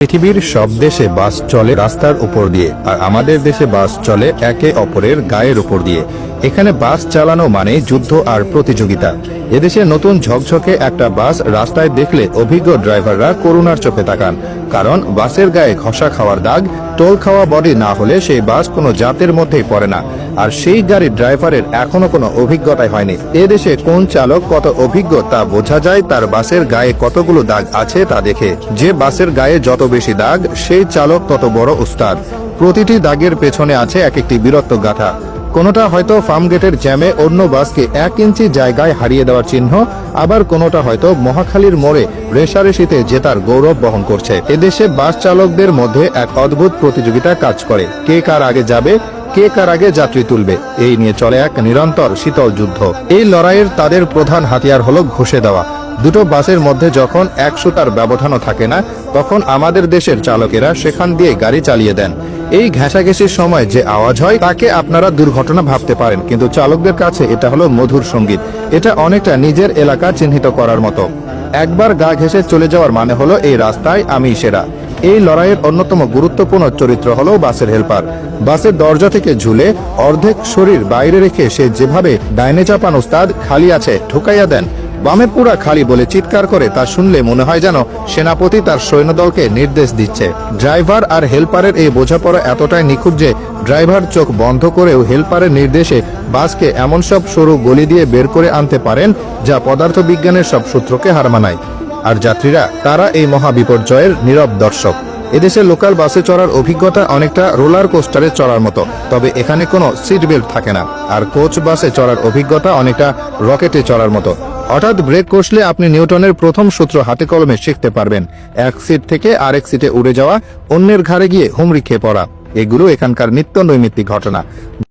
পৃথিবীর সব দেশে বাস চলে রাস্তার উপর দিয়ে, আর আমাদের দেশে বাস চলে একে অপরের গায়ের উপর দিয়ে। এখানে বাস চালানো মানে যুদ্ধ আর প্রতিযোগিতা। এদেশে নতুন ঝকঝকে একটা বাস রাস্তায় দেখলে অভিজ্ঞ ড্রাইভাররা করুণার চোখে তাকান, কারণ বাসের গায়ে ঘষা খাওয়ার দাগ, টোল খাওয়া বডি না হলে সেই বাস কোনো জাতের মধ্যেই পড়ে না। আর সেই গাড়ির ড্রাইভারের এখনো কোনো অভিজ্ঞতাই হয়নি। এদেশে কোন চালক কত অভিজ্ঞ তা বোঝা যায় তার বাসের গায়ে কতগুলো দাগ আছে তা দেখে। যে বাসের গায়ে যত বেশি দাগ, সেই চালক তত বড় উস্তাদ। প্রতিটি দাগের পেছনে আছে এক একটি বীরত্ব গাথা। কোনোটা হয়তো ফার্মগেটের জ্যামে অন্য বাসকে 1 ইঞ্চি জায়গায় হারিয়ে দেওয়ার চিহ্ন, আবার কোনোটা হয়তো মহাখালীর মোড়ে রেষারেষিতে জেতার গৌরব বহন করছে। এদেশে বাস চালকদের মধ্যে এক অদ্ভুত প্রতিযোগিতা কাজ করে। কে কার আগে যাবে, কে কার আগে যাত্রী তুলবে, এই নিয়ে চলে এক নিরন্তর শীতল যুদ্ধ। এই লড়াইয়ের তাদের প্রধান হাতিয়ার হলো ঘষে দেওয়া। দুটো বাসের মধ্যে যখন 1 সুতার ব্যবধানও থাকে না, তখন আমাদের দেশের চালকেরা সেখান দিয়ে গাড়ি চালিয়ে দেন। এই ঘেঁষাঘেঁষির সময় যে আওয়াজ হয় তাকে আপনারা দুর্ঘটনা ভাবতে পারেন, কিন্তু চালকদের কাছে এটা হলো মধুর সঙ্গীত। এটা অনেকটা নিজের এলাকা চিহ্নিত করার মতো। একবার গা ঘেঁষে চলে যাওয়ার মানে হলো এই রাস্তায় আমি সেরা। এই লড়াইয়ের অন্যতম গুরুত্বপূর্ণ চরিত্র হলো বাসের হেল্পার। বাসের দরজা থেকে ঝুলে অর্ধেক শরীর বাইরে রেখে সে যেভাবে ডাইনে চাপান ওস্তাদ, খালি আছে ঢুকাইয়া দেন, বামে পুরা খালি বলে চিৎকার করে, তা শুনলে মনে হয় যেন সেনাপতি তার সৈন্যদলকে নির্দেশ দিচ্ছে। ড্রাইভার আর হেল্পারের এই বোঝাপড়া এতটাই নিখুঁত যে ড্রাইভার চোখ বন্ধ করেও হেল্পারের নির্দেশে বাসকে এমন সব সরু গলি দিয়ে বের করে আনতে পারেন যা পদার্থবিজ্ঞানের সব সূত্রকে হার মানায়। আর যাত্রীরা, তারা এই মহাবিপর্যয়ের নীরব দর্শক। এদেশে লোকাল বাসে চড়ার অভিজ্ঞতা অনেকটা রোলার কোস্টারে চড়ার মতো, তবে এখানে কোনো সিট বেল্ট থাকে না। আর কোচ বাসে চড়ার অভিজ্ঞতা অনেকটা রকেটে চড়ার মতো। হঠাৎ ব্রেক কষলে আপনি নিউটনের প্রথম সূত্র হাতে কলমে শিখতে পারবেন। এক সিট থেকে আরেক সিটে উড়ে যাওয়া, অন্যের ঘাড়ে গিয়ে হুমড়ি খেয়ে পড়া, এগুলো এখানকার নিত্য নৈমিত্তিক ঘটনা।